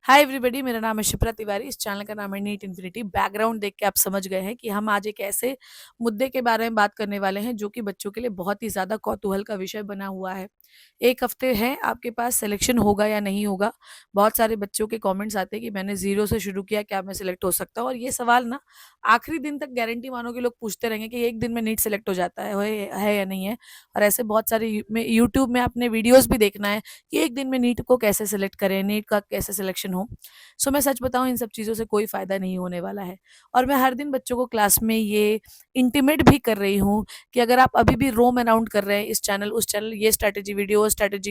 Hi everybody, मेरा नाम है शिप्रा तिवारी। इस चैनल का नाम है नीट इन्फिनिटी। बैकग्राउंड देख के आप समझ गए हैं कि हम आज एक ऐसे मुद्दे के बारे में बात करने वाले हैं जो कि बच्चों के लिए बहुत ही ज़्यादा कौतूहल का विषय बना हुआ है। एक हफ्ते है आपके पास, सिलेक्शन होगा या नहीं होगा। बहुत सारे बच्चों के कमेंट्स आते हैं कि मैंने ज़ीरो से शुरू किया, क्या मैं सिलेक्ट हो सकता हूँ? और ये सवाल ना आखिरी दिन तक गारंटी मानो कि लोग पूछते रहेंगे कि एक दिन में नीट सेलेक्ट हो जाता है या नहीं है। और ऐसे बहुत सारे यूट्यूब में आपने वीडियोज़ भी देखना है कि एक दिन में नीट को कैसे सेलेक्ट करें, नीट का कैसे सिलेक्शन हो। सो मैं सच बताऊँ, इन सब चीज़ों से कोई फ़ायदा नहीं होने वाला है। और मैं हर दिन बच्चों को क्लास में ये इंटीमेट भी कर रही हूँ कि अगर आप अभी भी रोम अराउंड कर रहे हैं इस चैनल उस चैनल, ये स्ट्रैटेजी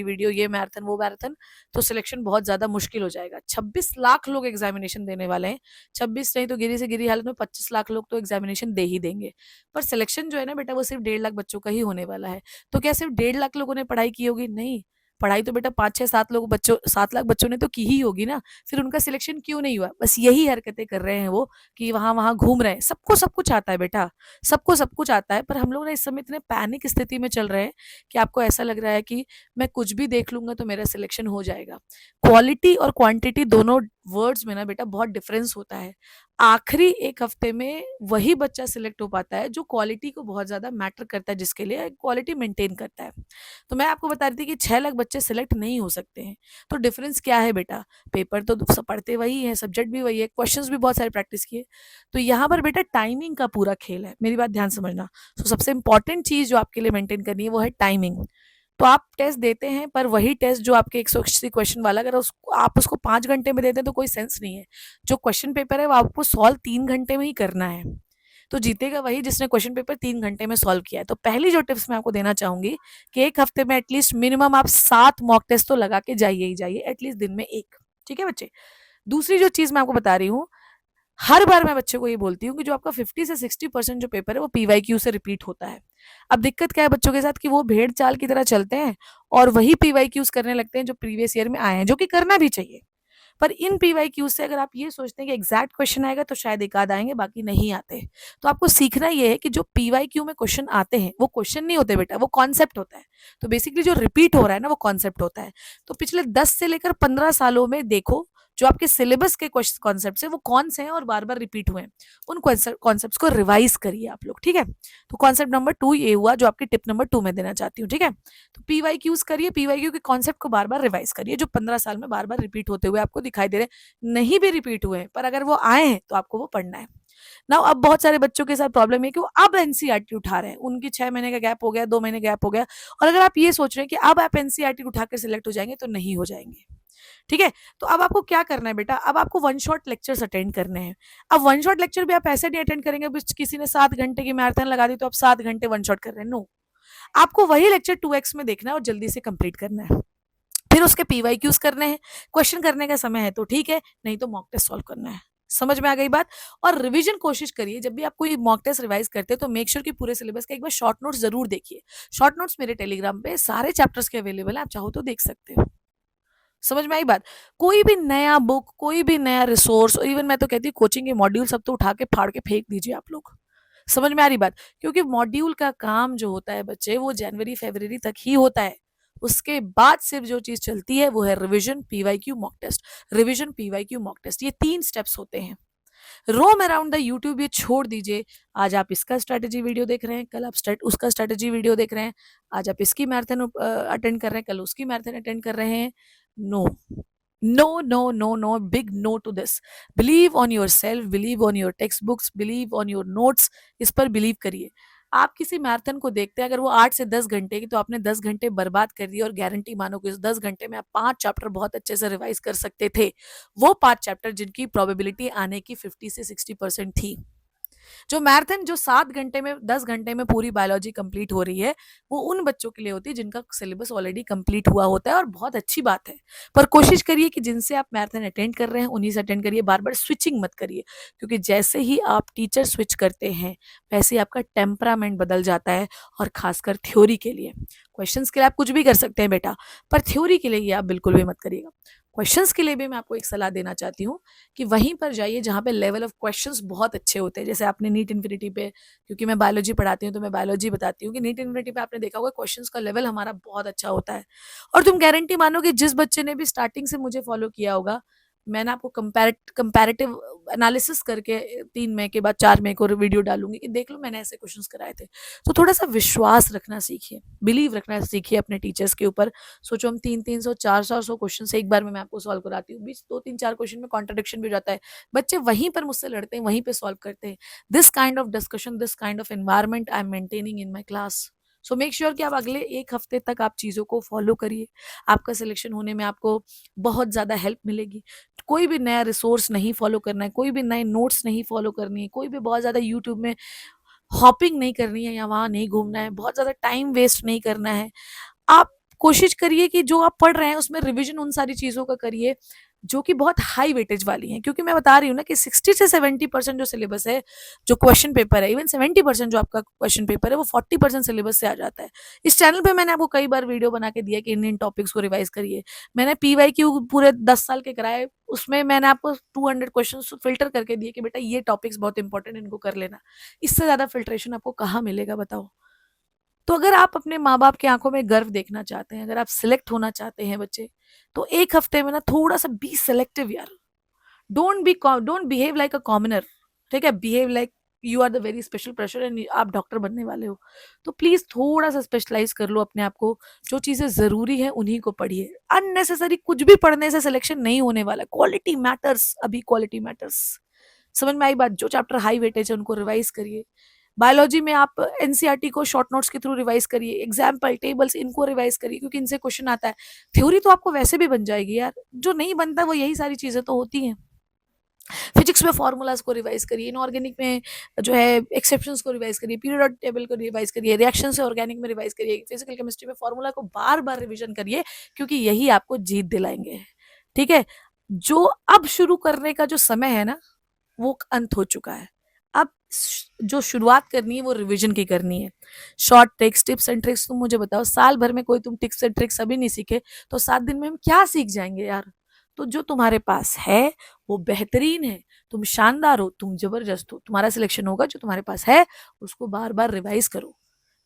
वीडियो, ये मैराथन वो मैराथन, तो सिलेक्शन बहुत ज़्यादा मुश्किल हो जाएगा। 26 लाख लोग एग्जामिनेशन देने वाले हैं। 26 नहीं तो गिरी से गिरी हालत में 25 लाख लोग तो एग्जामिनेशन दे ही देंगे। पर सिलेक्शन जो है ना बेटा, वो सिर्फ 1.5 लाख बच्चों का ही होने वाला है। तो क्या सिर्फ 1.5 लाख लोगों ने पढ़ाई की होगी? नहीं। पढ़ाई तो बेटा 7 लाख बच्चों ने तो की ही होगी ना। फिर उनका सिलेक्शन क्यों नहीं हुआ? बस यही हरकतें कर रहे हैं वो, कि वहाँ वहाँ घूम रहे हैं। सबको सब कुछ आता है बेटा, सबको सब कुछ आता है। पर हम लोग ना इस समय इतने पैनिक स्थिति में चल रहे हैं कि आपको ऐसा लग रहा है कि मैं कुछ भी देख लूंगा तो मेरा सिलेक्शन हो जाएगा। क्वालिटी और क्वांटिटी दोनों वर्ड्स में ना बेटा बहुत डिफरेंस होता है। आखिरी एक हफ्ते में वही बच्चा सिलेक्ट हो पाता है जो क्वालिटी को बहुत ज्यादा मैटर करता है, जिसके लिए क्वालिटी मेंटेन करता है। तो मैं आपको बता रही थी कि 6 लाख बच्चे सिलेक्ट नहीं हो सकते हैं। तो डिफरेंस क्या है बेटा? पेपर तो पढ़ते वही है, सब्जेक्ट भी वही है, क्वेश्चंस भी बहुत सारे प्रैक्टिस किए। तो यहाँ पर बेटा टाइमिंग का पूरा खेल है। मेरी बात ध्यान समझना। तो सबसे इंपॉर्टेंट चीज जो आपके लिए मेंटेन करनी है वो है टाइमिंग। तो आप टेस्ट देते हैं, पर वही टेस्ट जो आपके 180 क्वेश्चन वाला, अगर आप उसको 5 घंटे में देते हैं तो कोई सेंस नहीं है। जो क्वेश्चन पेपर है वो आपको सॉल्व 3 घंटे में ही करना है। तो जीतेगा वही जिसने क्वेश्चन पेपर 3 घंटे में सॉल्व किया है। तो पहली जो टिप्स मैं आपको देना चाहूंगी कि एक हफ्ते में एटलीस्ट मिनिमम आप 7 मॉक टेस्ट तो लगा के जाइए ही जाइए, एटलीस्ट दिन में एक। ठीक है बच्चे? दूसरी जो चीज मैं आपको बता रही हूँ, हर बार मैं बच्चे को ये बोलती हूँ कि जो आपका 50 से 60% जो पेपर है वो पीवाईक्यू से रिपीट होता है। अब दिक्कत क्या है बच्चों के साथ कि वो भेड़ चाल की तरह चलते हैं और वही पीवाईक्यूज करने लगते हैं जो प्रीवियस ईयर में आए हैं, जो कि करना भी चाहिए। पर इन पीवाईक्यूज से अगर आप ये सोचते हैं कि एग्जैक्ट क्वेश्चन आएगा तो शायद एक आध आएंगे, बाकी नहीं आते। तो आपको सीखना ये है कि जो पीवाईक्यू में क्वेश्चन आते हैं वो क्वेश्चन नहीं होते बेटा, वो कॉन्सेप्ट होता है। तो बेसिकली जो रिपीट हो रहा है ना वो कॉन्सेप्ट होता है। तो पिछले 10 से लेकर 15 सालों में देखो, जो आपके सिलेबस के क्वेश्चन कॉन्सेप्ट है वो कौन से हैं और बार बार रिपीट हुए हैं। उन कॉन्सेप्ट को रिवाइज करिए आप लोग। ठीक है? तो कॉन्सेप्ट नंबर 2 ये हुआ जो आपकी टिप नंबर 2 में देना चाहती हूँ। ठीक है? तो पीवाईक्यूज करिए, पीवाईक्यू के कॉन्सेप्ट को बार बार रिवाइज करिए जो 15 साल में बार बार रिपीट होते हुए आपको दिखाई दे रहे हैं। नहीं भी रिपीट हुए हैं, पर अगर वो आए हैं तो आपको वो पढ़ना है ना। अब बहुत सारे बच्चों के साथ प्रॉब्लम है कि वो अब एनसीईआरटी उठा रहे हैं, उनकी 6 महीने का गैप हो गया, 2 महीने गैप हो गया। और अगर आप ये सोच रहे हैं कि अब आप एनसीईआरटी उठाकर सिलेक्ट हो जाएंगे, तो नहीं हो जाएंगे। ठीक है? तो अब आपको क्या करना है बेटा? अब आपको वन शॉट लेक्चर्स अटेंड करने हैं। अब वन शॉट लेक्चर भी आप ऐसे नहीं अटेंड करेंगे किसी ने 7 घंटे की मैराथन लगा दी तो आप 7 घंटे वन शॉट कर रहे हैं। नो, आपको वही लेक्चर 2x में देखना है और जल्दी से कंप्लीट करना है। फिर उसके पीवाईक्यूज करने हैं। क्वेश्चन करने का समय है तो ठीक है, नहीं तो मॉक टेस्ट सॉल्व करना है। समझ में आ गई बात? और रिवीजन कोशिश करिए, जब भी आप कोई मॉक टेस्ट रिवाइज करते हैं तो मेक श्योर कि पूरे सिलेबस का एक बार शॉर्ट नोट्स जरूर देखिए। शॉर्ट नोट्स मेरे टेलीग्राम पे सारे चैप्टर्स के अवेलेबल है, आप चाहो तो देख सकते हो। समझ में आई बात? कोई भी नया बुक, कोई भी नया रिसोर्स, इवन मैं तो कहती हूँ कोचिंग के मॉड्यूल सब तो उठा के फाड़ के फेंक दीजिए आप लोग। समझ में आ रही बात? क्योंकि मॉड्यूल का काम जो होता है बच्चे, वो जनवरी फरवरी तक ही होता है। उसके बाद सिर्फ जो चीज चलती है वो है revision, PYQ, mock test. Revision, PYQ, mock test, ये 3 स्टेप्स होते हैं। रोम अराउंड द यूट्यूब ये छोड़ दीजिए। आज आप इसका स्ट्रेटेजी वीडियो देख रहे हैं, कल आप उसका स्ट्रेटेजी वीडियो देख रहे हैं। आज आप इसकी मैराथन अटेंड कर रहे हैं, कल उसकी मैराथन अटेंड कर रहे हैं। No, no, no, no, no, big no to this. Believe on your self, believe on your textbooks, believe on your notes. इस पर बिलीव करिए। आप किसी मैराथन को देखते हैं, अगर वो 8 से 10 घंटे की, तो आपने 10 घंटे बर्बाद कर दिए और गारंटी मानो कि इस 10 घंटे में आप 5 चैप्टर बहुत अच्छे से रिवाइज कर सकते थे। वो 5 चैप्टर जिनकी प्रोबेबिलिटी आने की 50 से 60% थी। जो मैराथन जो 7 घंटे में 10 घंटे में पूरी बायोलॉजी कंप्लीट हो रही है, वो उन बच्चों के लिए होती है जिनका सिलेबस ऑलरेडी कंप्लीट हुआ होता है, और बहुत अच्छी बात है। पर कोशिश करिए कि जिनसे आप मैराथन अटेंड कर रहे हैं उन्हीं से अटेंड करिए, बार बार स्विचिंग मत करिए। क्योंकि जैसे ही आप टीचर स्विच करते हैं वैसे ही आपका टेम्परामेंट बदल जाता है। और खासकर थ्योरी के लिए, क्वेश्चंस के लिए आप कुछ भी कर सकते हैं बेटा, पर थ्योरी के लिए ये आप बिल्कुल भी मत करिएगा। क्वेश्चंस के लिए भी मैं आपको एक सलाह देना चाहती हूँ कि वहीं पर जाइए जहाँ पे लेवल ऑफ क्वेश्चंस बहुत अच्छे होते हैं। जैसे आपने नीट इन्फिनिटी पे, क्योंकि मैं बायोलॉजी पढ़ाती हूँ तो मैं बायोलॉजी बताती हूँ कि नीट इन्फिनिटी पे आपने देखा होगा क्वेश्चंस का लेवल हमारा बहुत अच्छा होता है। और तुम गारंटी मानो कि जिस बच्चे ने भी स्टार्टिंग से मुझे फॉलो किया होगा, मैंने आपको कंपैरेटिव एनालिसिस करके 3 मई के बाद 4 मई को वीडियो डालूंगी कि देख लो मैंने ऐसे क्वेश्चंस कराए थे। तो थोड़ा सा विश्वास रखना सीखिए, बिलीव रखना सीखिए अपने टीचर्स के ऊपर। सोचो हम 300-300 400 क्वेश्चन से एक बार में मैं आपको सॉल्व कराती हूँ, बीच 2-3-4 क्वेश्चन में कॉन्ट्रडिक्शन भी हो जाता है, बच्चे वहीं पर मुझसे लड़ते हैं, वहीं पे सॉल्व करते हैं। This kind of discussion, this kind of environment I am maintaining in my class. So make sure कि आप अगले 1 हफ्ते तक आप चीज़ों को फॉलो करिए, आपका सिलेक्शन होने में आपको बहुत ज़्यादा हेल्प मिलेगी। कोई भी नया रिसोर्स नहीं फॉलो करना है, कोई भी नए नोट्स नहीं फॉलो करनी है, कोई भी बहुत ज़्यादा यूट्यूब में हॉपिंग नहीं करनी है या वहाँ नहीं घूमना है, बहुत ज़्यादा टाइम वेस्ट नहीं करना है। आप कोशिश करिए कि जो आप पढ़ रहे हैं उसमें रिवीजन उन सारी चीज़ों का करिए जो कि बहुत हाई वेटेज वाली हैं, क्योंकि मैं बता रही हूँ ना कि 60 से 70% जो सिलेबस है, जो क्वेश्चन पेपर है, इवन 70% जो आपका क्वेश्चन पेपर है वो 40% सिलेबस से आ जाता है। इस चैनल पे मैंने आपको कई बार वीडियो बना के दिया कि इन इन टॉपिक्स को रिवाइज करिए। मैंने PYQ पूरे 10 साल के कराए, उसमें मैंने आपको 200 क्वेश्चन फिल्टर करके दिए कि बेटा ये टॉपिक्स बहुत इंपॉर्टेंट, इनको कर लेना। इससे ज़्यादा फिल्ट्रेशन आपको कहाँ मिलेगा बताओ। तो अगर आप अपने माँ बाप की आंखों में गर्व देखना चाहते हैं, अगर आप सिलेक्ट होना चाहते हैं बच्चे, तो 1 हफ्ते में ना थोड़ा सा बी सिलेक्टिव यार। Don't behave like a commoner, ठीक है, behave like you are the very special person and आप डॉक्टर बनने वाले हो। तो प्लीज थोड़ा सा स्पेशलाइज कर लो अपने आप को, जो चीजें जरूरी है उन्हीं को पढ़िए। अननेसेसरी कुछ भी पढ़ने से सिलेक्शन नहीं होने वाला। क्वालिटी मैटर्स, अभी क्वालिटी मैटर्स। समझ में आई बात? जो चैप्टर हाई वेटेज है उनको रिवाइज करिए। बायोलॉजी में आप एनसीईआरटी को शॉर्ट नोट्स के थ्रू रिवाइज करिए, एग्जाम्पल टेबल्स इनको रिवाइज करिए, क्योंकि इनसे क्वेश्चन आता है। थ्योरी तो आपको वैसे भी बन जाएगी यार, जो नहीं बनता वो यही सारी चीजें तो होती हैं। फिजिक्स में फॉर्मूलाज को रिवाइज करिए, इनऑर्गेनिक में जो है एक्सेप्शंस को रिवाइज करिए, पीरियोडिक टेबल को रिवाइज करिए, रिएक्शन से ऑर्गेनिक में रिवाइज करिए, फिजिकल केमिस्ट्री में फॉर्मूला को बार बार रिविजन करिए, क्योंकि यही आपको जीत दिलाएंगे। ठीक है, जो अब शुरू करने का जो समय है ना वो अंत हो चुका है। अब जो शुरुआत करनी है वो रिवीजन की करनी है। Short tricks, tips and tricks, तुम मुझे बताओ, साल भर में कोई तुम टिप्स एंड ट्रिक्स अभी नहीं सीखे तो 7 दिन में हम क्या सीख जाएंगे यार। तो जो तुम्हारे पास है वो बेहतरीन है, तुम शानदार हो, तुम जबरदस्त हो, तुम्हारा सिलेक्शन होगा। जो तुम्हारे पास है उसको बार बार रिवाइज करो,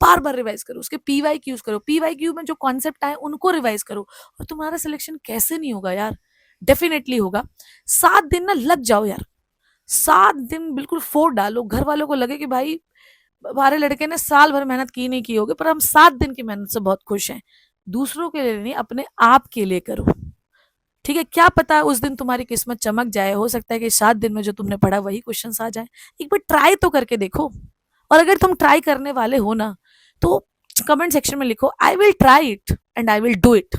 बार बार रिवाइज करो, उसके PYQs करो, PYQ में जो कॉन्सेप्ट आए उनको रिवाइज करो, और तुम्हारा सिलेक्शन कैसे नहीं होगा यार, डेफिनेटली होगा। 7 दिन ना लग जाओ यार, 7 दिन बिल्कुल फोड़ डालो। घर वालों को लगे कि भाई हमारे लड़के ने साल भर मेहनत की नहीं की होगी, पर हम 7 दिन की मेहनत से बहुत खुश हैं। दूसरों के लिए नहीं, अपने आप के लिए करो। ठीक है, क्या पता उस दिन तुम्हारी किस्मत चमक जाए, हो सकता है कि 7 दिन में जो तुमने पढ़ा वही क्वेश्चन आ जाए। एक बार ट्राई तो करके देखो। और अगर तुम ट्राई करने वाले हो ना, तो कमेंट सेक्शन में लिखो I will try it and I will do it.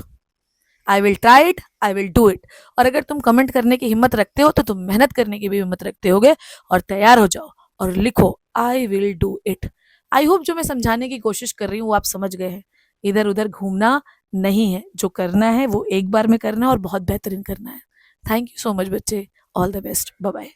I will try it, I will do it. और अगर तुम कमेंट करने की हिम्मत रखते हो तो तुम मेहनत करने की भी हिम्मत रखते होगे। और तैयार हो जाओ और लिखो I will do it. I hope जो मैं समझाने की कोशिश कर रही हूँ वो आप समझ गए हैं। इधर उधर घूमना नहीं है, जो करना है वो एक बार में करना है और बहुत बेहतरीन करना है। थैंक यू सो मच बच्चे, all the best, bye bye.